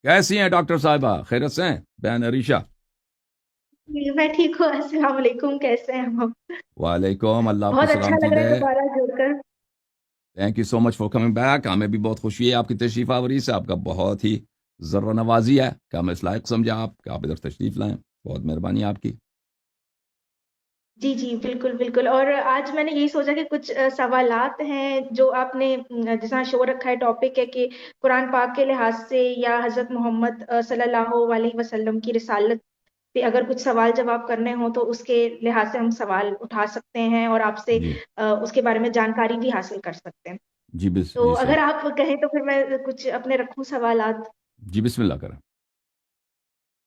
کیسی ہیں ڈاکٹر صاحبہ؟ خیرت سے ہیں بہن عریشہ؟ جی میں ٹھیک ہوں، السلام علیکم، کیسے ہیں آپ؟ وعلیکم، اللہ آپ کو بہت اچھا سلامتی لگ رہا دے۔ ہے دوبارہ جڑ کر۔ Thank you so much for coming back, ہمیں بھی بہت خوشی ہے آپ کی تشریف آوری سے، آپ کا بہت ہی ذرہ نوازی ہے کہ ہم اس لائق سمجھا آپ کہ آپ ادھر تشریف لائیں، بہت مہربانی آپ کی۔ جی جی بالکل بالکل، اور آج میں نے یہی سوچا کہ کچھ سوالات ہیں جو آپ نے جیسا شو رکھا ہے، ٹاپک ہے کہ قرآن پاک کے لحاظ سے یا حضرت محمد صلی اللہ علیہ وسلم کی رسالت پہ اگر کچھ سوال جواب کرنے ہوں تو اس کے لحاظ سے ہم سوال اٹھا سکتے ہیں اور آپ سے جی اس کے بارے میں جانکاری بھی حاصل کر سکتے ہیں۔ جی جی تو صحیح، اگر آپ کہیں تو پھر میں کچھ اپنے رکھوں سوالات۔ جی بسم اللہ کریں۔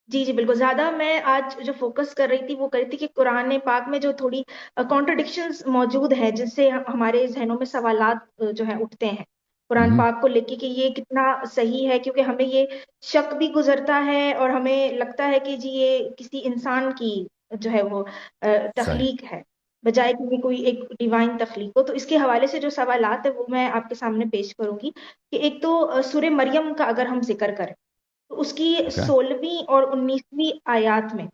جی جی بالکل، زیادہ میں آج جو فوکس کر رہی تھی وہ کر رہی تھی کہ قرآن پاک میں جو تھوڑی کانٹرڈکشنز موجود ہے جن سے ہمارے ذہنوں میں سوالات جو ہیں اٹھتے ہیں قرآن ہوں، پاک کو لے کے کہ یہ کتنا صحیح ہے، کیونکہ ہمیں یہ شک بھی گزرتا ہے اور ہمیں لگتا ہے کہ جی یہ کسی انسان کی جو ہے وہ صحیح، تخلیق ہے، بجائے کہ یہ کوئی ایک ڈیوائن تخلیق ہو۔ تو اس کے حوالے سے جو سوالات ہیں وہ میں آپ کے سامنے پیش کروں گی کہ ایک تو سورہ مریم کا اگر ہم ذکر کریں تو اس کی اوکے، 16ویں اور 19ویں آیات میں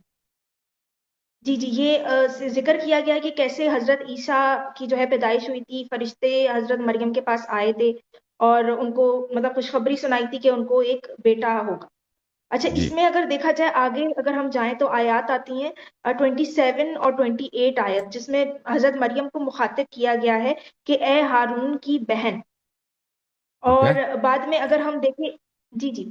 جی جی یہ ذکر کیا گیا ہے کہ کیسے حضرت عیسیٰ کی جو ہے پیدائش ہوئی تھی، فرشتے حضرت مریم کے پاس آئے تھے اور ان کو مطلب خوشخبری سنائی تھی کہ ان کو ایک بیٹا ہوگا۔ اچھا، اس جی میں اگر دیکھا جائے آگے اگر ہم جائیں تو آیات آتی ہیں 27 اور 28 آیت، جس میں حضرت مریم کو مخاطب کیا گیا ہے کہ اے ہارون کی بہن، اوکے، اور بعد میں اگر ہم دیکھیں جی جی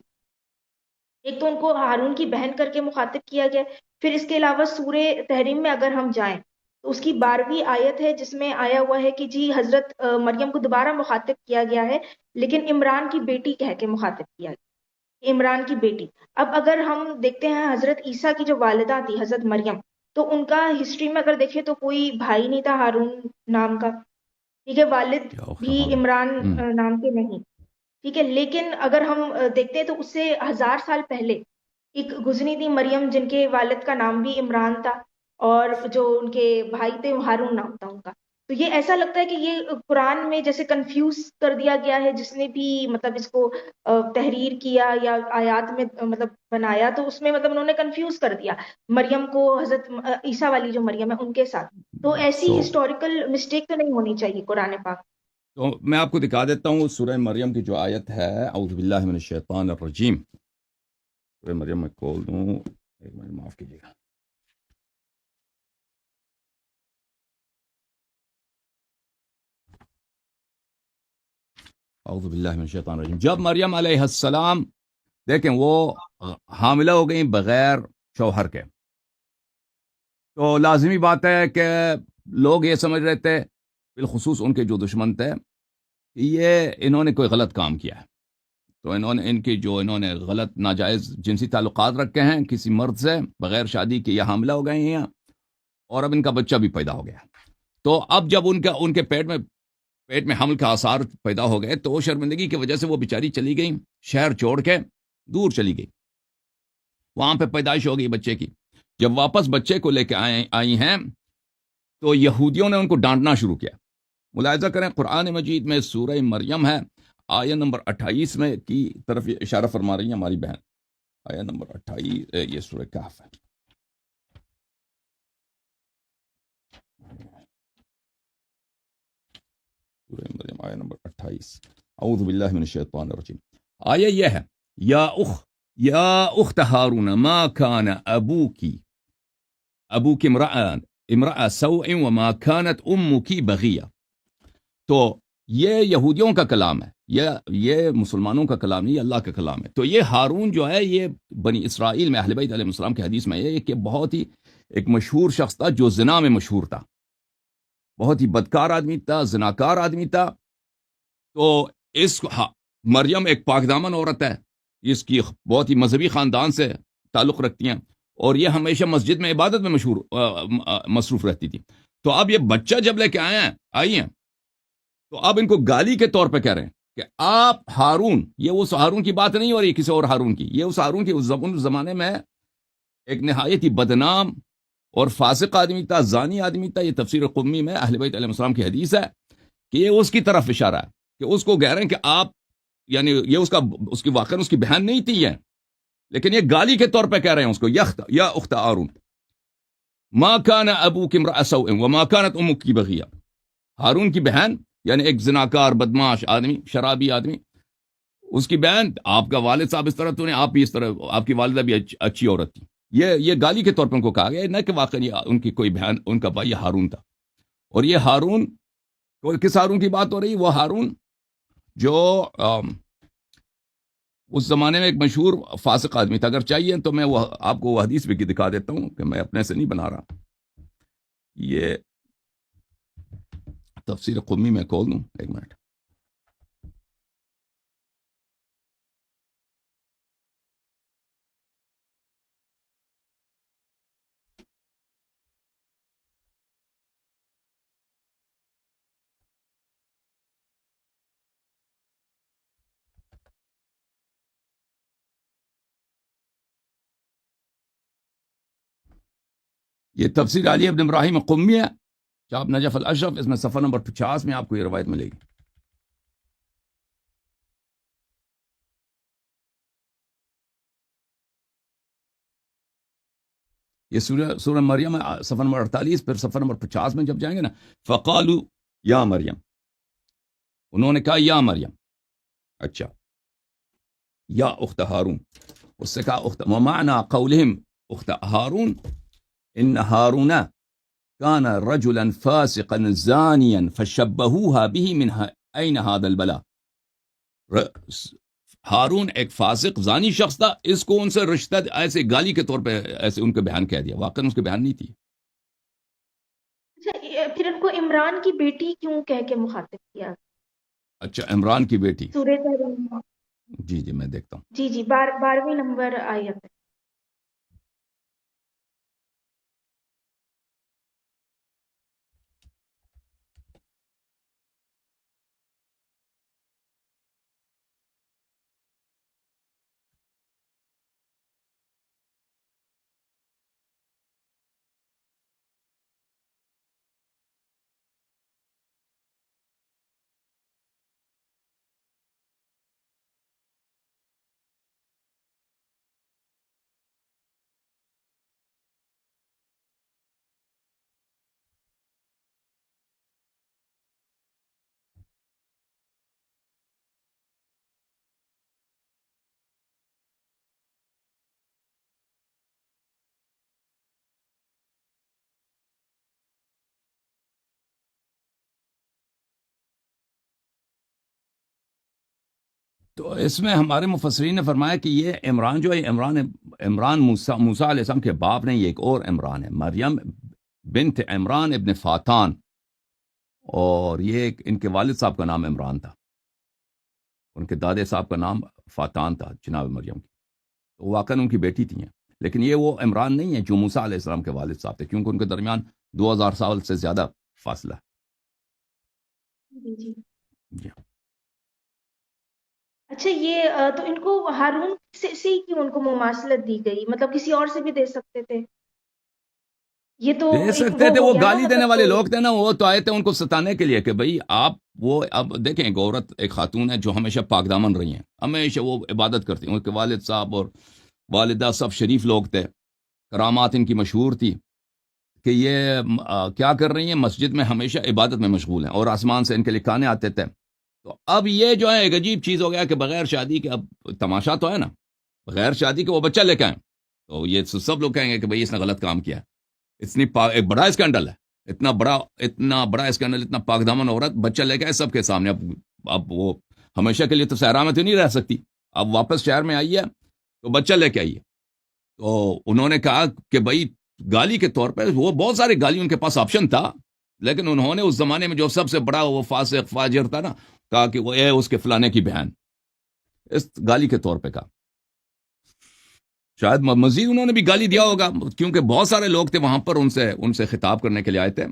ایک تو ان کو ہارون کی بہن کر کے مخاطب کیا گیا ہے، پھر اس کے علاوہ سورہ تحریم میں اگر ہم جائیں تو اس کی 12ویں آیت ہے جس میں آیا ہوا ہے کہ جی حضرت مریم کو دوبارہ مخاطب کیا گیا ہے، لیکن عمران کی بیٹی کہہ کے مخاطب کیا گیا، عمران کی بیٹی۔ اب اگر ہم دیکھتے ہیں حضرت عیسیٰ کی جو والدہ تھی حضرت مریم، تو ان کا ہسٹری میں اگر دیکھیں تو کوئی بھائی نہیں تھا ہارون نام کا، ٹھیک ہے، والد یا اخت بھی ہارون، عمران ہوں، نام کے نہیں، ٹھیک ہے۔ لیکن اگر ہم دیکھتے ہیں تو اس سے 1000 سال پہلے ایک گزری تھی مریم جن کے والد کا نام بھی عمران تھا، اور جو ان کے بھائی تھے وہ ہارون نام تھا ان کا۔ تو یہ ایسا لگتا ہے کہ یہ قرآن میں جیسے کنفیوز کر دیا گیا ہے، جس نے بھی مطلب اس کو تحریر کیا یا آیات میں مطلب بنایا تو اس میں مطلب انہوں نے کنفیوز کر دیا مریم کو حضرت عیسیٰ والی جو مریم ہے ان کے ساتھ۔ تو سو ایسی ہسٹوریکل مسٹیک تو نہیں ہونی چاہیے قرآن پاک۔ تو میں آپ کو دکھا دیتا ہوں سورہ مریم کی جو آیت ہے، اعوذ باللہ من الشیطان الرجیم۔ سورہ مریم میں کھول دوں، ایک منٹ معاف کیجیے گا۔ اعوذ باللہ من الشیطان الرجیم۔ جب مریم علیہ السلام، دیکھیں وہ حاملہ ہو گئیں بغیر شوہر کے، تو لازمی بات ہے کہ لوگ یہ سمجھ رہے تھے، بالخصوص ان کے جو دشمن تھے، کہ یہ انہوں نے کوئی غلط کام کیا ہے، تو انہوں نے غلط ناجائز جنسی تعلقات رکھے ہیں کسی مرد سے بغیر شادی کے، یہ حاملہ ہو گئے ہیں اور اب ان کا بچہ بھی پیدا ہو گیا۔ تو اب جب ان کے پیٹ میں حمل کا آثار پیدا ہو گئے تو وہ شرمندگی کی وجہ سے وہ بیچاری چلی گئی، شہر چھوڑ کے دور چلی گئی، وہاں پہ پیدائش ہو گئی بچے کی۔ جب واپس بچے کو لے کے آئی ہیں تو یہودیوں نے ان کو ڈانٹنا شروع کیا۔ ملاحظہ کریں قرآن مجید میں سورہ مریم ہے، آیت نمبر 28 میں کی طرف یہ اشارہ فرما رہی ہیں ہماری بہن، آیت نمبر 28، یہ سورہ کہف ہے، سورہ مریم آیت نمبر 28، اعوذ باللہ من الشیطان الرجیم۔ آیت یہ ہے، یا اخت ہارون ما کان ابوکی امرأ سوء وما كانت امکی بغیہ۔ تو یہ یہودیوں کا کلام ہے، یہ مسلمانوں کا کلام نہیں، یہ اللہ کا کلام ہے۔ تو یہ ہارون جو ہے، یہ بنی اسرائیل میں اہل بیت علیہ السلام کی حدیث میں یہ کہ بہت ہی ایک مشہور شخص تھا جو زنا میں مشہور تھا، بہت ہی بدکار آدمی تھا، زناکار آدمی تھا۔ تو مریم ایک پاک دامن عورت ہے، اس کی بہت ہی مذہبی خاندان سے تعلق رکھتی ہیں، اور یہ ہمیشہ مسجد میں عبادت میں مصروف رہتی تھی۔ تو اب یہ بچہ جب لے کے آئی ہیں تو اب ان کو گالی کے طور پہ کہہ رہے ہیں کہ آپ ہارون، یہ اس ہارون کی بات نہیں ہو رہی کسی اور ہارون کی، یہ اس ہارون کی اس زمانے میں ایک نہایت ہی بدنام اور فاسق آدمی تھا، زانی آدمی تھا۔ یہ تفسیر قمی میں اہل بیت علیہ السلام کی حدیث ہے کہ یہ اس کی طرف اشارہ ہے، کہ اس کو کہہ رہے ہیں کہ آپ، یعنی یہ اس کی واقعاً اس کی بہن نہیں تھی، لیکن یہ گالی کے طور پہ کہہ رہے ہیں اس کو، یا اخت ہارون ما کان ابوک امرأ سوء وما کانت امک بغیہ. ہارون کی بہن یعنی ایک زناکار بدماش آدمی، شرابی آدمی، اس کی بہن، آپ کا والد صاحب اس طرح تو نہیں، آپ بھی اس طرح، آپ کی والدہ بھی اچھی عورت تھی. یہ گالی کے طور پر ان کو کہا گیا، نہ کہ واقعی ان کی کوئی بہن، ان کا بھائی ہارون تھا. اور یہ ہارون، کس ہارون کی بات ہو رہی؟ وہ ہارون جو اس زمانے میں ایک مشہور فاسق آدمی تھا. اگر چاہیے تو میں وہ آپ کو وہ حدیث بھی دکھا دیتا ہوں کہ میں اپنے سے نہیں بنا رہا. یہ تفسیر قمی میں کھول دوں، ایک منٹ. یہ تفسیر علی ابن ابراہیم قمی ہے، چاپ نجف الاشرف، اس میں صفحہ نمبر 50 میں آپ کو یہ روایت ملے گی. یہ سورہ مریم صفحہ نمبر 48، پھر صفحہ نمبر 50 میں جب جائیں گے نا، فقالو یا مریم، انہوں نے کہا یا مریم. اچھا، یا اخت ہارون، اس سے کہا اخت. ومعنى قولهم اخت ہارون ان ہارون كان رجلا فاسقا زانيا فشبهوها به من اين هذا البلاء. ہارون ایک فاسق زانی شخص تھا، اس کو ان سے رشتہ ایسے گالی کے طور پہ ایسے ان کے بہن کہہ دیا، واقعا اس کے بہن نہیں تھی. اچھا، پھر ان کو عمران کی بیٹی کیوں کہہ کے مخاطب کیا؟ اچھا، عمران کی بیٹی، سورہ تحریم، جی میں دیکھتا ہوں. جی 12ویں نمبر آیت ہے. تو اس میں ہمارے مفسرین نے فرمایا کہ یہ عمران جو ہے، عمران موسیٰ علیہ السلام کے باپ نہیں، یہ ایک اور عمران ہے، مریم بنت عمران ابن فاتان، اور یہ ان کے والد صاحب کا نام عمران تھا، ان کے دادے صاحب کا نام فاتان تھا جناب مریم کی. تو واقعا ان کی بیٹی تھی ہیں، لیکن یہ وہ عمران نہیں ہے جو موسیٰ علیہ السلام کے والد صاحب تھے، کیونکہ ان کے درمیان 2000 سال سے زیادہ فاصلہ ہے. جی جی. اچھا، یہ تو ان کو ہارون سے کیوں ان کو مماثلت دی گئی؟ مطلب کسی اور سے بھی دے سکتے تھے. یہ تو دے ایک سکتے تھے، ہو وہ گیا نا، گالی دینے مطلب والے تو لوگ تھے نا، وہ تو آئے تھے ان کو ستانے کے لیے کہ بھئی آپ وہ. اب دیکھیں، ایک عورت، ایک خاتون ہے جو ہمیشہ پاک دامن رہی ہیں، ہمیشہ وہ عبادت کرتی ہیں. ان کے والد صاحب اور والدہ سب شریف لوگ تھے، کرامات ان کی مشہور تھی کہ یہ کیا کر رہی ہیں، مسجد میں ہمیشہ عبادت میں مشغول ہیں، اور آسمان سے ان کے لکھانے آتے تھے. تو اب یہ جو ہے ایک عجیب چیز ہو گیا کہ بغیر شادی کے، اب تماشا تو ہے نا، بغیر شادی کے وہ بچہ لے کے آئیں، تو یہ سب لوگ کہیں گے کہ بھئی اس نے غلط کام کیا. ایک بڑا اسکینڈل ہے، اتنا بڑا اسکینڈل، اتنا پاک دامن عورت بچہ لے کے آئے سب کے سامنے. اب وہ ہمیشہ کے لیے تو صحرا میں تو نہیں رہ سکتی، اب واپس شہر میں آئی ہے تو بچہ لے کے آئیے. تو انہوں نے کہا کہ بھئی گالی کے طور پہ، وہ بہت سارے گالی ان کے پاس آپشن تھا، لیکن انہوں نے اس زمانے میں جو سب سے بڑا وہ فاسق فاجر تھا نا، کہا کہ وہ اس کے فلانے کی بہن، اس گالی کے طور پہ کہا. شاید مزید انہوں نے بھی گالی دیا ہوگا، کیونکہ بہت سارے لوگ تھے وہاں پر، ان سے خطاب کرنے کے لیے آئے تھے.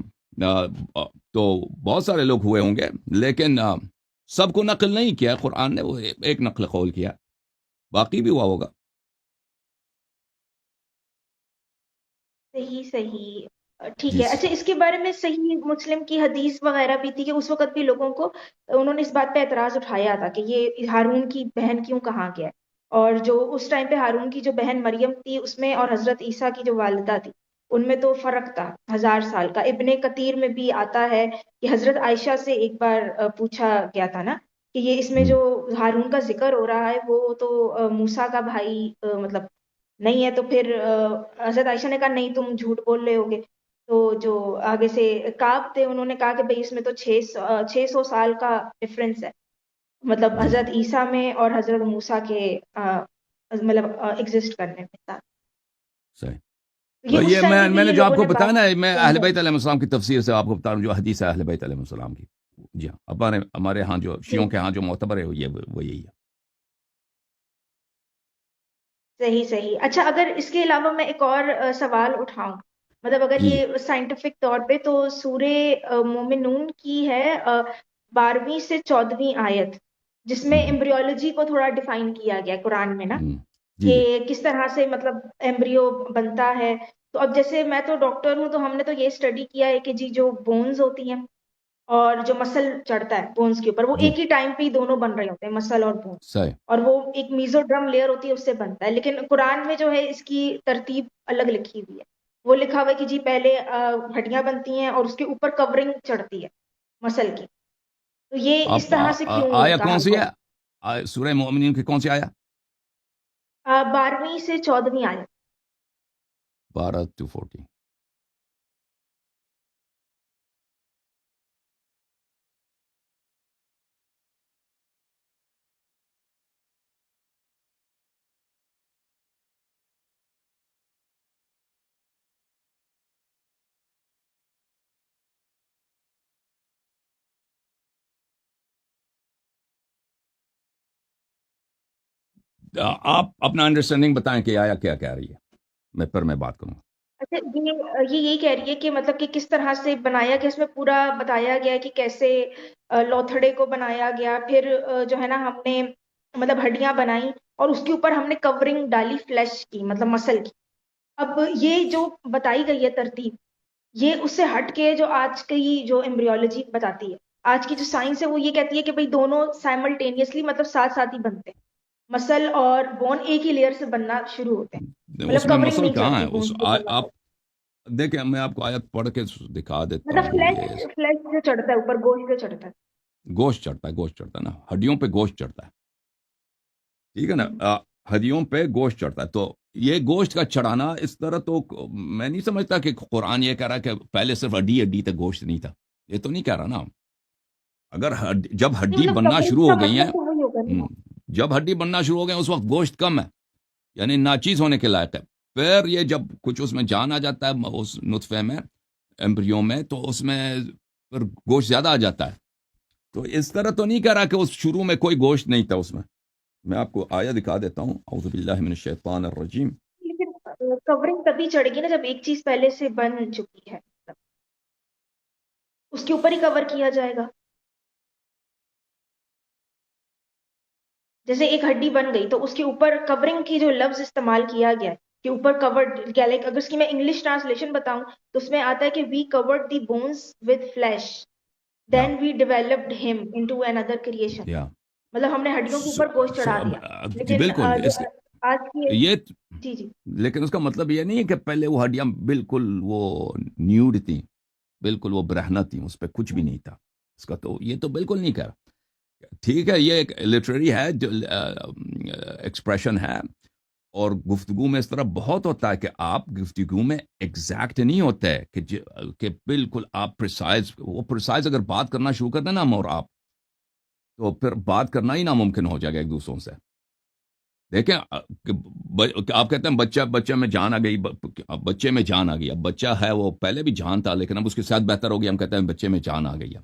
تو بہت سارے لوگ ہوئے ہوں گے، لیکن سب کو نقل نہیں کیا قرآن نے، وہ ایک نقل قول کیا، باقی بھی ہوا ہوگا. صحیح ٹھیک جی. ہے. اچھا، اس کے بارے میں صحیح مسلم کی حدیث وغیرہ بھی تھی کہ اس وقت بھی لوگوں کو، انہوں نے اس بات پہ اعتراض اٹھایا تھا کہ یہ ہارون کی بہن کیوں کہاں گیا ہے. اور جو اس ٹائم پہ ہارون کی جو بہن مریم تھی اس میں اور حضرت عیسیٰ کی جو والدہ تھی ان میں تو فرق تھا 1000 سال کا. ابن کثیر میں بھی آتا ہے کہ حضرت عائشہ سے ایک بار پوچھا گیا تھا نا کہ یہ اس میں ہم، جو ہارون کا ذکر ہو رہا ہے وہ تو موسیٰ کا بھائی مطلب نہیں ہے. تو پھر حضرت عائشہ نے کہا نہیں تم جھوٹ بول رہے ہوگے. تو جو آگے سے کعب تھے انہوں نے کہا کہ بھئی اس میں تو 600 سال کا ڈفرنس ہے مطلب جی حضرت عیسیٰ میں اور حضرت موسیٰ کے مطلب ایگزسٹ کرنے میں تھا. صحیح. یہ اس یہ ٹائم پہ بھی میں نے یہ جو آپ لوگوں کو نے بتایا بات نا، میں اہل سمجھا. بیت علیہ السلام کی تفسیر سے آپ کو بتا رہا ہوں جو حدیث ہے اہل بیت علیہ السلام کی. جی ہاں، ہمارے ہاں جو جی شیعوں کے ہاں جو معتبر ہے وہ یہی ہے. صحیح صحیح. اچھا اگر اس کے علاوہ میں ایک اور سوال اٹھاؤں مطلب اگر جی جی. یہ سائنٹیفک طور پہ تو سورہ مومنون کی ہے 12ویں سے 14ویں آیت جس میں ہم، ایمبریولوجی کو تھوڑا ڈیفائن کیا گیا قرآن میں نا ہم، جی کہ جی. کس طرح سے مطلب ایمبریو بنتا ہے. تو اب جیسے میں تو ڈاکٹر ہوں تو ہم نے تو یہ اسٹڈی کیا ہے کہ جی جو بونز ہوتی ہیں اور جو مسل چڑھتا ہے بونز کے اوپر وہ جی ایک ہی ٹائم پہ ہی دونوں بن رہے ہوتے ہیں مسل اور بون. صحیح. اور وہ ایک میزو ڈرم لیئر ہوتی ہے اس سے بنتا ہے. لیکن قرآن میں جو ہے اس کی ترتیب الگ لکھی ہوئی ہے. وہ لکھا ہوا ہے کہ جی پہلے ہڈیاں بنتی ہیں اور اس کے اوپر کورنگ چڑھتی ہے مسل کی. تو یہ اس آپ طرح سے کیوں آیا کہا کون سی گیا؟ ہے؟ سورہ مومنین کی کون سی آیا؟ 12ویں سے 14ویں آیت. 12 to 14. آپ اپنا انڈرسٹینڈنگ بتائیں کہ آیا کیا کہہ رہی ہے، میں بات کروں گا. اچھا یہ یہی کہہ رہی ہے کہ مطلب کہ کس طرح سے بنایا گیا اس میں پورا بتایا گیا ہے کہ کیسے لوتھڑے کو بنایا گیا. پھر جو ہے نا ہم نے مطلب ہڈیاں بنائی اور اس کے اوپر ہم نے کورنگ ڈالی فلیش کی مطلب مسل کی. اب یہ جو بتائی گئی ہے ترتیب یہ اس سے ہٹ کے جو آج کی جو ایمبریولوجی بتاتی ہے آج کی جو سائنس ہے وہ یہ کہتی ہے کہ بھئی دونوں سائملٹینیسلی مطلب ساتھ ساتھ ہی بنتے ہیں. مسل اور بون ایک ہی لیئر سے بننا شروع ہوتے ہیں اس مطلب میں کورنگ مسل نہیں کہاں ہے؟ چڑھتی بون کے اوپر آپ مسل. دیکھیں، میں آپ کو آیت پڑھ کے دکھا دیتا مطلب ہوں. فلیش یہ فلیش جو چڑھتا ہے اوپر گوشت جو چڑھتا ہے. گوشت چڑھتا ہے نا، ہڈیوں پہ گوشت چڑھتا ہے. ٹھیک ہے نا. ہم، ہڈیوں پہ گوشت چڑھتا ہے. تو یہ گوشت کا چڑھانا اس طرح تو میں نہیں سمجھتا کہ قرآن یہ کہہ رہا ہے کہ پہلے صرف ہڈی تک گوشت نہیں تھا. یہ تو نہیں کہہ رہا نا. اگر جب نہیں ہڈی مطلب بننا کورنگ شروع کا ہو گئی ہیں، مطلب تو وہی ہوگا نا. جب ہڈی بننا شروع ہو گئے اس وقت گوشت کم ہے، یعنی ناچیز ہونے کے لائق ہے. پھر یہ جب کچھ اس میں جان آ جاتا ہے اس نطفے میں، ایمبریو میں، تو اس میں پھر گوشت زیادہ آ جاتا ہے. تو اس طرح تو نہیں کہہ رہا کہ اس شروع میں کوئی گوشت نہیں تھا اس میں آپ کو آیا دکھا دیتا ہوں. اعوذ باللہ من الشیطان الرجیم. لیکن کورنگ تبھی چڑھے گی نا جب ایک چیز پہلے سے بن چکی ہے اس کے اوپر ہی کور کیا جائے گا. جیسے ایک ہڈی بن گئی تو اس کے اوپر کورنگ کی جو لفظ استعمال کیا گیا ہے کہ اوپر کورڈ کیا لائک اگر اس کی میں انگلش ٹرانسلیشن بتاؤں تو اس میں آتا ہے کہ وی کورڈ دی بونز ود فلیش یا دین وی ڈیولپڈ ہم انٹو another کریشن. یا مطلب ہم نے ہڈیوں کے اوپر گوشت چڑھا دیا. جی لیکن بالکل. جو آج کی یہ جی جی لیکن اس کا مطلب یہ نہیں ہے کہ پہلے وہ ہڈیاں بالکل وہ نیوڈ تھیں، بالکل وہ برہنہ تھیں، اس پہ کچھ بھی نہیں تھا. اس کا تو یہ تو بالکل نہیں کہہ رہا. ٹھیک ہے، یہ ایک لٹریری ہے جو ایکسپریشن ہے، اور گفتگو میں اس طرح بہت ہوتا ہے کہ آپ گفتگو میں ایگزیکٹ نہیں ہوتے کہ بالکل آپ پرسائز اگر بات کرنا شروع کر دیں نا ہم اور آپ، تو پھر بات کرنا ہی ناممکن ہو جائے گا ایک دوسروں سے. دیکھیں آپ کہتے ہیں بچے میں جان آ گئی، بچے میں جان آ گئی. اب بچہ ہے وہ پہلے بھی جان تھا لیکن اب اس کی صحت بہتر ہوگی، ہم کہتے ہیں بچے میں جان آ گئی ہے.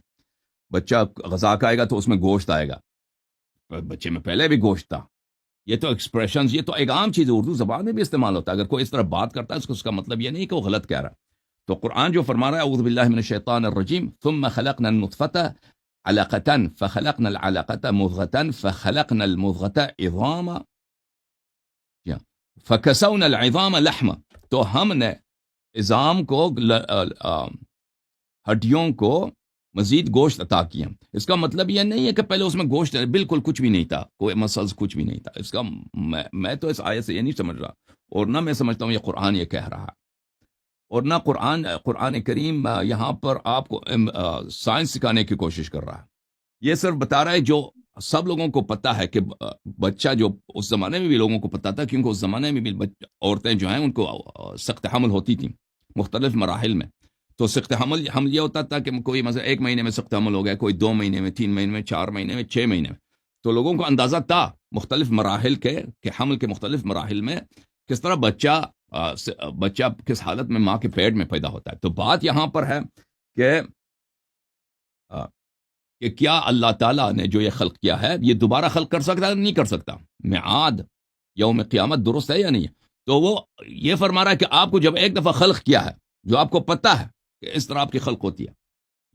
بچہ غذا کھائے گا تو اس میں گوشت آئے گا، بچے میں پہلے بھی گوشت تھا. یہ تو ایکسپریشنز، یہ تو ایک عام چیز ہے، اردو زبان میں بھی استعمال ہوتا ہے. اگر کوئی اس طرح بات کرتا ہے اس کا مطلب یہ نہیں کہ وہ غلط کہہ رہا ہے. تو قرآن جو فرما رہا ہے اعوذ باللہ من الشیطان الرجیم ثم خلقنا النطفة علقة فخلقنا العلقة مضغة فخلقنا المضغة عظاما فكسونا العظام لحما. تو ہم نے عظام کو، ہڈیوں کو مزید گوشت عطا کیا. اس کا مطلب یہ نہیں ہے کہ پہلے اس میں گوشت بالکل کچھ بھی نہیں تھا, کوئی مسلز کچھ بھی نہیں تھا. اس کا میں تو اس آیت سے یہ نہیں سمجھ رہا, اور نہ میں سمجھتا ہوں یہ قرآن یہ کہہ رہا ہے, اور نہ قرآن کریم یہاں پر آپ کو سائنس سکھانے کی کوشش کر رہا ہے. یہ صرف بتا رہا ہے جو سب لوگوں کو پتا ہے کہ بچہ, جو اس زمانے میں بھی لوگوں کو پتا تھا, کیونکہ اس زمانے میں بھی عورتیں جو ہیں ان کو سخت حمل ہوتی تھیں مختلف مراحل میں. تو سخت حمل یہ ہوتا تھا کہ کوئی مثلا 1 مہینے میں سخت حمل ہو گیا, کوئی 2 مہینے میں, 3 مہینے میں, 4 مہینے میں, 6 مہینے میں. تو لوگوں کو اندازہ تھا مختلف مراحل کے کہ حمل کے مختلف مراحل میں کس طرح بچہ کس حالت میں ماں کے پیٹ میں پیدا ہوتا ہے. تو بات یہاں پر ہے کہ کیا اللہ تعالیٰ نے جو یہ خلق کیا ہے یہ دوبارہ خلق کر سکتا ہے؟ نہیں کر سکتا. میعاد یوم قیامت درست ہے یا نہیں ہے؟ تو وہ یہ فرما رہا ہے کہ آپ کو جب ایک دفعہ خلق کیا ہے, جو آپ کو پتا ہے کہ اس طرح آپ کی خلق ہوتی ہے,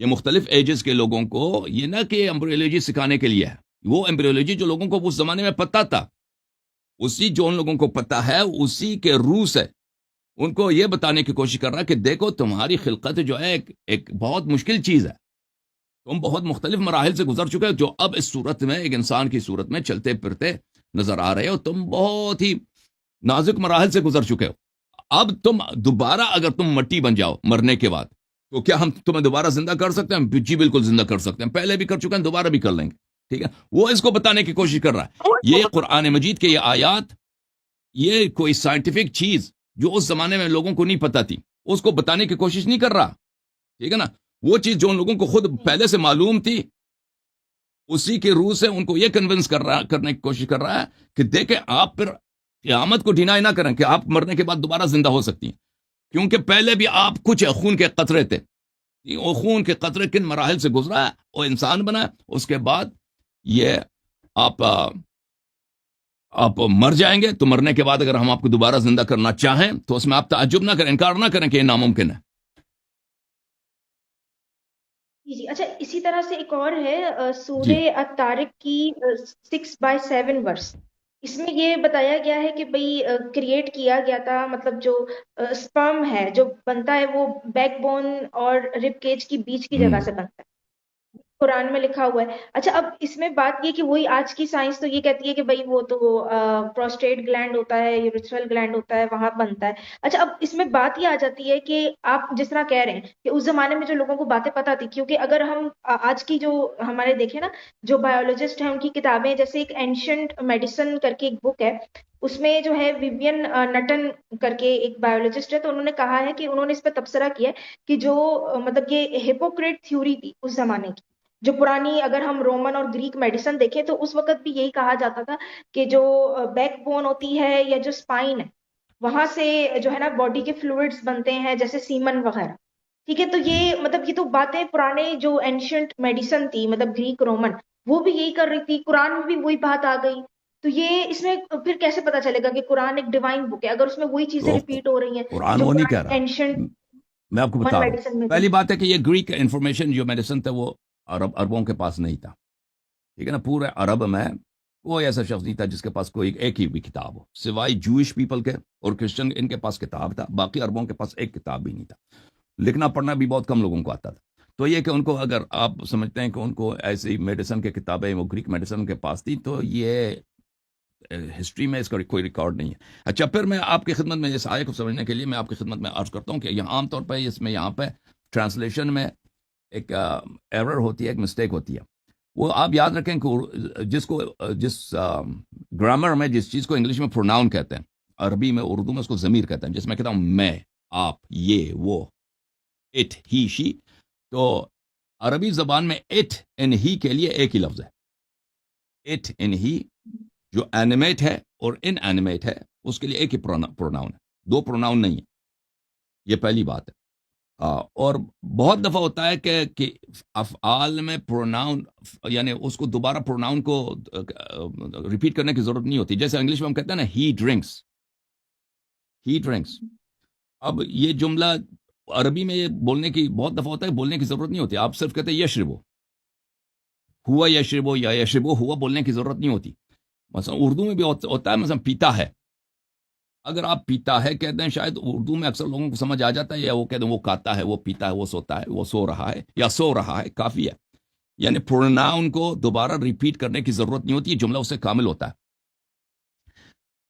یہ مختلف ایجز کے لوگوں کو, یہ نہ کہ ایمبریولوجی سکھانے کے لیے ہے, وہ ایمبریولوجی جو لوگوں کو اس زمانے میں پتا تھا, اسی جو ان لوگوں کو پتا ہے اسی کے روح سے ان کو یہ بتانے کی کوشش کر رہا ہے کہ دیکھو تمہاری خلقت جو ہے ایک بہت مشکل چیز ہے, تم بہت مختلف مراحل سے گزر چکے ہو, جو اب اس صورت میں ایک انسان کی صورت میں چلتے پھرتے نظر آ رہے ہو. تم بہت ہی نازک مراحل سے گزر چکے ہو. اب تم دوبارہ اگر تم مٹی بن جاؤ مرنے کے بعد, تو کیا ہم تمہیں دوبارہ زندہ کر سکتے ہیں؟ جی بالکل زندہ کر سکتے ہیں, پہلے بھی کر چکے ہیں, دوبارہ بھی کر لیں گے. ٹھیک ہے, وہ اس کو بتانے کی کوشش کر رہا ہے. یہ قرآن مجید کے یہ آیات, یہ کوئی سائنٹیفک چیز جو اس زمانے میں لوگوں کو نہیں پتا تھی اس کو بتانے کی کوشش نہیں کر رہا. ٹھیک ہے نا, وہ چیز جو ان لوگوں کو خود پہلے سے معلوم تھی, اسی کے روح سے ان کو یہ کنونس کرنے کی کوشش کر رہا ہے کہ دیکھیں آپ پھر قیامت کو ڈینائی نہ کریں کہ آپ مرنے کے بعد دوبارہ زندہ ہو سکتی ہیں, کیونکہ پہلے بھی آپ کچھ خون کے قطرے تھے. وہ خون کے قطرے کن مراحل سے گزرا ہے, وہ انسان بنا, اس کے بعد یہ آپ مر جائیں گے. تو مرنے کے بعد اگر ہم آپ کو دوبارہ زندہ کرنا چاہیں تو اس میں آپ تعجب نہ کریں, انکار نہ کریں کہ یہ ناممکن ہے. جی اچھا, اسی طرح سے ایک اور ہے جی سورہ الطارق کی 6/7 ورس. اس میں یہ بتایا گیا ہے کہ بھئی کریٹ کیا گیا تھا, مطلب جو سپرم ہے جو بنتا ہے وہ بیک بون اور رب کیج کی بیچ کی جگہ سے بنتا ہے, قرآن میں لکھا ہوا ہے. اچھا, اب اس میں بات یہ کہ وہی آج کی سائنس تو یہ کہتی ہے کہ بھئی وہ تو پروسٹیٹ گلینڈ ہوتا ہے, یوریتھرل گلینڈ ہوتا ہے, وہاں بنتا ہے. اچھا, اب اس میں بات یہ آ جاتی ہے کہ آپ جس طرح کہہ رہے ہیں کہ اس زمانے میں جو لوگوں کو باتیں پتہ تھی, کیونکہ اگر ہم آج کی جو ہمارے دیکھیں نا جو بایولوجسٹ ہیں ان کی کتابیں, جیسے ایک اینشنٹ میڈیسن کر کے ایک بک ہے, اس میں جو ہے ویوین نٹن کر کے ایک بایولوجسٹ ہے, تو انہوں نے کہا ہے کہ انہوں نے اس پہ تبصرہ کیا ہے کہ جو مطلب یہ ہپوکریٹ تھیوری تھی اس زمانے کی, جو پرانی, اگر ہم رومن اور گریک میڈیسن دیکھیں تو اس وقت بھی یہی کہا جاتا تھا کہ جو بیک بون ہوتی ہے یا جو سپائن ہے وہاں سے جو ہے نا باڈی کے فلوئڈز بنتے ہیں, جیسے سیمن وغیرہ. ٹھیک ہے, تو یہ مطلب یہ تو باتیں پرانے جو اینشنٹ میڈیسن تھی, مطلب گریک رومن, وہ بھی یہی کر رہی تھی, قرآن میں بھی وہی بات آ گئی. تو یہ اس میں پھر کیسے پتا چلے گا کہ قرآن ایک ڈیوائن بک ہے اگر اس میں وہی چیزیں تو ریپیٹ ہو رہی ہیں قرآن جو وہ نہیں کہہ پرانے رہا, اینشنٹ میں آپ کو بتا رہا ہوں. میڈیسن میں تھی. پہلی بات ہے کہ یہ گریک انفارمیشن جو میڈیسن تھا وہ عربوں کے پاس نہیں تھا. ٹھیک ہے نا, پورے عرب میں کوئی ایسا شخص نہیں تھا جس کے پاس کوئی ایک ہی بھی کتاب ہو, سوائے جوئش پیپل کے اور کرسچن, ان کے پاس کتاب تھا, باقی عربوں کے پاس ایک کتاب بھی نہیں تھا. لکھنا پڑھنا بھی بہت کم لوگوں کو آتا تھا. تو یہ کہ ان کو, اگر آپ سمجھتے ہیں کہ ان کو ایسی میڈیسن کی کتابیں وہ گریک میڈیسن کے پاس تھی, تو یہ ہسٹری میں اس کا کوئی ریکارڈ نہیں ہے. اچھا, پھر میں آپ کی خدمت میں اس آیت کو سمجھنے کے لیے میں آپ کی خدمت میں عرض کرتا ہوں کہ یہاں عام طور پہ اس میں یہاں پہ ٹرانسلیشن میں ایک ایرر ہوتی ہے, ایک مسٹیک ہوتی ہے. وہ آپ یاد رکھیں کہ جس گرامر میں جس چیز کو انگلش میں پروناؤن کہتے ہیں, عربی میں, اردو میں اس کو ضمیر کہتے ہیں. جس میں کہتا ہوں میں, آپ, یہ, وہ, اٹ, ہی, شی, تو عربی زبان میں اٹ ان ہی کے لیے ایک ہی لفظ ہے. اٹ ان ہی جو اینیمیٹ ہے اور ان اینیمیٹ ہے اس کے لیے ایک ہی پروناؤن ہے, دو پروناؤن نہیں ہے. یہ پہلی بات ہے. اور بہت دفعہ ہوتا ہے کہ افعال میں پروناؤن, یعنی اس کو دوبارہ پروناؤن کو ریپیٹ کرنے کی ضرورت نہیں ہوتی. جیسے انگلش میں ہم کہتے ہیں نا, ہی ڈرنکس, ہی ڈرنکس. اب یہ جملہ عربی میں یہ بولنے کی بہت دفعہ ہوتا ہے, بولنے کی ضرورت نہیں ہوتی. آپ صرف کہتے ہیں یشربو, ہوا یشربو یا یشربو ہوا, بولنے کی ضرورت نہیں ہوتی. مثلا اردو میں بھی ہوتا ہے, مثلا پیتا ہے. اگر آپ پیتا ہے کہتے ہیں، شاید اردو میں اکثر لوگوں کو سمجھ آ جاتا ہے، یا وہ کہتے ہیں وہ کھاتا ہے، وہ پیتا ہے، وہ سوتا ہے، وہ سو رہا ہے یا سو رہا ہے، کافی ہے. یعنی پروناؤن کو دوبارہ ریپیٹ کرنے کی ضرورت نہیں ہوتی، جملہ اس سے کامل ہوتا ہے.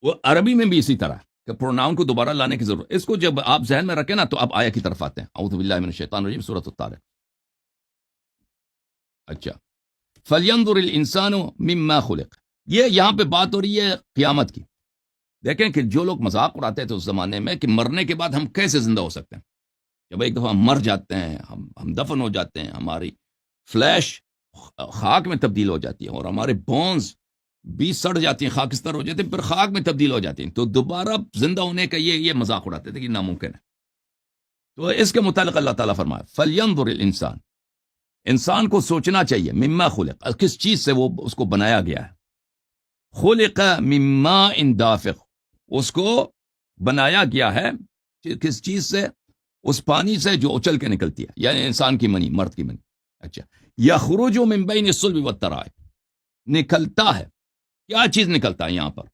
وہ عربی میں بھی اسی طرح کہ پروناؤن کو دوبارہ لانے کی ضرورت. اس کو جب آپ ذہن میں رکھیں نا تو آپ آیا کی طرف آتے ہیں. اعوذ باللہ من الشیطان الرجیم، سورۃ الطارق. اچھا، فَلْيَنظُرِ الْإِنسَانُ مِمَّا خُلِقَ، یہ یہاں پہ بات ہو رہی ہے قیامت کی. دیکھیں کہ جو لوگ مذاق اڑاتے تھے اس زمانے میں کہ مرنے کے بعد ہم کیسے زندہ ہو سکتے ہیں. جب ایک دفعہ ہم مر جاتے ہیں، ہم دفن ہو جاتے ہیں، ہماری فلیش خاک میں تبدیل ہو جاتی ہے، اور ہمارے بونز بھی سڑ جاتی ہیں، خاکستر ہو جاتے ہیں، پھر خاک میں تبدیل ہو جاتی ہیں، تو دوبارہ زندہ ہونے کا یہ مذاق اڑاتے تھے کہ ناممکن ہے. تو اس کے متعلق اللہ تعالیٰ فرمایا فَلْيَنظُرِ الْإِنسَانُ، انسان کو سوچنا چاہیے، مما خلق، کس چیز سے وہ اس کو بنایا گیا ہے. خلق من ماء دافق، اس کو بنایا گیا ہے کس چیز سے؟ اس پانی سے جو اچل کے نکلتی ہے، یعنی انسان کی منی، مرد کی منی. اچھا، یخرج من بین الصلب والترائب، نکلتا ہے. کیا چیز نکلتا ہے یہاں پر؟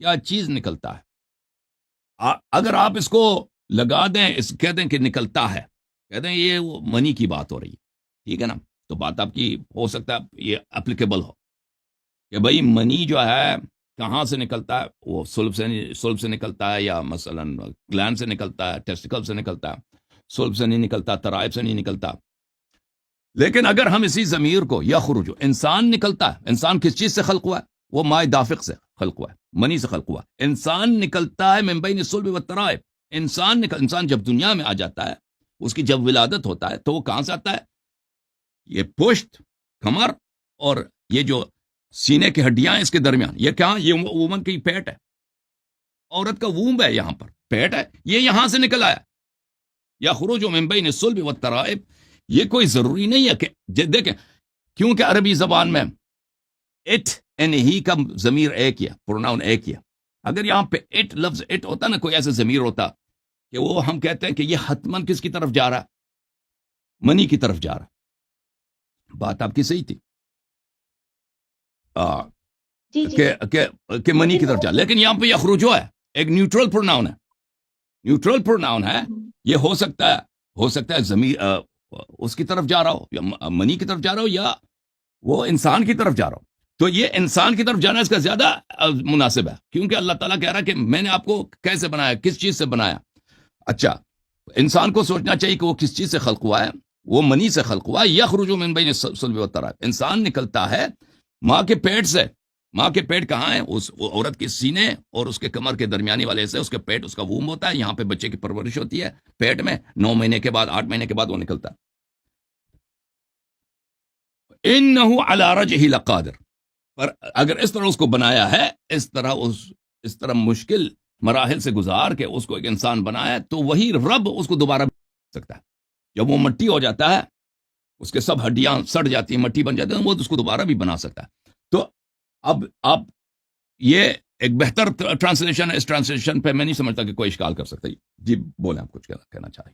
کیا چیز نکلتا ہے؟ اگر آپ اس کو لگا دیں، کہہ دیں کہ نکلتا ہے، کہہ دیں یہ وہ منی کی بات ہو رہی ہے، ٹھیک ہے نا، تو بات آپ کی ہو سکتا ہے یہ اپلیکیبل ہو کہ بھئی منی جو ہے کہاں سے نکلتا ہے؟ وہ سلب سے نکلتا ہے، یا مثلا گلینڈ سے نکلتا ہے، ٹیسٹیکل سے نکلتا ہے، سلب سے نہیں نکلتا، ترائب سے نہیں نکلتا. لیکن اگر ہم اسی ضمیر کو یخرج، انسان نکلتا ہے، انسان کس چیز سے خلق ہوا ہے؟ وہ مائع دافق سے خلق ہوا ہے، منی سے خلق ہوا ہے. انسان نکلتا ہے من بین الصلب والترائب. انسان جب دنیا میں آ جاتا ہے، اس کی جب ولادت ہوتا ہے تو وہ کہاں سے آتا ہے؟ یہ پشت، کمر اور یہ جو سینے کی ہڈیاں اس کے درمیان، یہ کہاں؟ یہ وومن کی پیٹ ہے، عورت کا وومب ہے، یہاں پر پیٹ ہے، یہ یہاں سے نکل آیا. یخرج من بین الصلب والترائب. یہ کوئی ضروری نہیں ہے کہ دیکھیں، کیونکہ عربی زبان میں اٹ اینڈ ہی کا ضمیر ایک ہی ہے، پروناؤن ایک ہی ہے. اگر یہاں پہ اٹ لفظ اٹ ہوتا نا، کوئی ایسا ضمیر ہوتا کہ وہ ہم کہتے ہیں کہ یہ حتمن کس کی طرف جا رہا ہے؟ منی کی طرف جا رہا ہے. بات آپ کی صحیح تھی جی جی. کہ منی کی طرف جا، لیکن یہاں پہ یخرجو ہے، ایک نیوٹرل پروناؤن ہے. نیوٹرل پروناؤن ہے، یہ ہو سکتا ہے ضمیر اس کی طرف جا رہا ہو، یا منی کی طرف جا رہا ہو، یا وہ انسان کی طرف جا رہا ہو. تو یہ انسان کی طرف جانا اس کا زیادہ مناسب ہے، کیونکہ اللہ تعالیٰ کہہ رہا ہے کہ میں نے آپ کو کیسے بنایا، کس چیز سے بنایا. اچھا، انسان کو سوچنا چاہیے کہ وہ کس چیز سے خلق ہوا ہے. وہ منی سے خلق ہوا ہے. یخرج من بین الصلب والترائب، انسان نکلتا ہے ماں کے پیٹ سے. ماں کے پیٹ کہاں ہے؟ اس عورت کے سینے اور اس کے کمر کے درمیانی والے سے اس کے پیٹ، اس کا ووم ہوتا ہے. یہاں پہ بچے کی پرورش ہوتی ہے پیٹ میں. 9 مہینے کے بعد، 8 مہینے کے بعد وہ نکلتا ہے. انہ علی رجعہ لقادر، پر اگر اس طرح اس کو بنایا ہے، اس طرح مشکل مراحل سے گزار کے اس کو ایک انسان بنایا ہے، تو وہی رب اس کو دوبارہ بنا سکتا ہے. جب وہ مٹی ہو جاتا ہے، اس کے سب ہڈیاں سڑ جاتی ہیں، مٹی بن جاتی ہیں، وہ اس کو دوبارہ بھی بنا سکتا ہے. تو اب آپ یہ ایک بہتر ٹرانسلیشن ہے. اس ٹرانسلیشن پہ میں نہیں سمجھتا کہ کوئی اشکال کر سکتا. جی بولیں، آپ کچھ کہنا چاہ رہے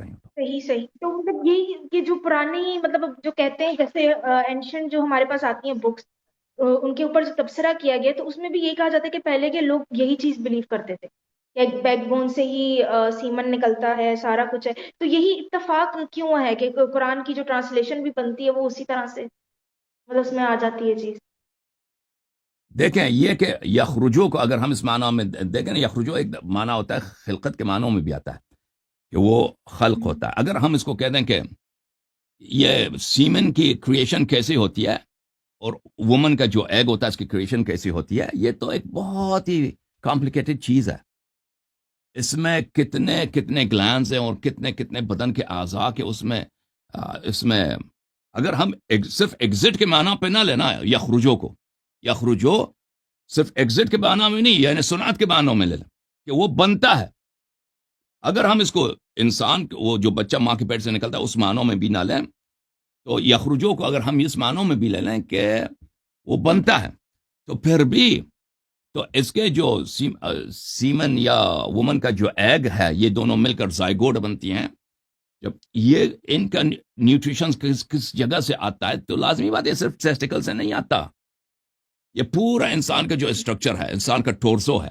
ہیں. صحیح. تو مطلب یہی کہ جو پرانی، مطلب جو کہتے ہیں جیسے اینشنٹ جو ہمارے پاس آتی ہیں بکس، ان کے اوپر جو تبصرہ کیا گیا تو اس میں بھی یہی کہا جاتا ہے کہ پہلے کے لوگ یہی چیز بلیو کرتے تھے کہ ایک بیک بون سے ہی سیمن نکلتا ہے، سارا کچھ ہے. تو یہی اتفاق کیوں ہے کہ قرآن کی جو ٹرانسلیشن بھی بنتی ہے وہ اسی طرح سے مطلب اس میں آ جاتی ہے چیز؟ دیکھیں، یہ کہ یخرجو کو اگر ہم اس معنی میں دیکھیں نا، یخرجو ایک معنی ہوتا ہے، خلقت کے معنوں میں بھی آتا ہے کہ وہ خلق ہوتا ہے. اگر ہم اس کو کہہ دیں کہ یہ سیمن کی کریشن کیسی ہوتی ہے اور وومن کا جو ایگ ہوتا ہے اس کی کریشن کیسی ہوتی ہے، یہ تو ایک بہت ہی کمپلیکیٹڈ چیز ہے. اس میں کتنے گلینڈز ہیں اور کتنے بدن کے اعضاء کے اس میں اگر ہم صرف ایگزٹ کے معنی پہ نہ لینا یخرجو کو، یخرجو صرف ایگزٹ کے معنی میں نہیں، یعنی صنعت کے معنوں میں لے لیں کہ وہ بنتا ہے. اگر ہم اس کو انسان، وہ جو بچہ ماں کے پیٹ سے نکلتا ہے، اس معنوں میں بھی نہ لیں، تو یخرجو کو اگر ہم اس معنوں میں بھی لے لیں کہ وہ بنتا ہے، تو پھر بھی تو اس کے جو سیمن یا وومن کا جو ایگ ہے، یہ دونوں مل کر زائگوٹ بنتی ہیں. جب یہ ان کا نیوٹریشن کس جگہ سے آتا ہے، تو لازمی بات ہے صرف ٹیسٹیکل سے نہیں آتا. یہ پورا انسان کا جو اسٹرکچر ہے، انسان کا ٹورسو ہے،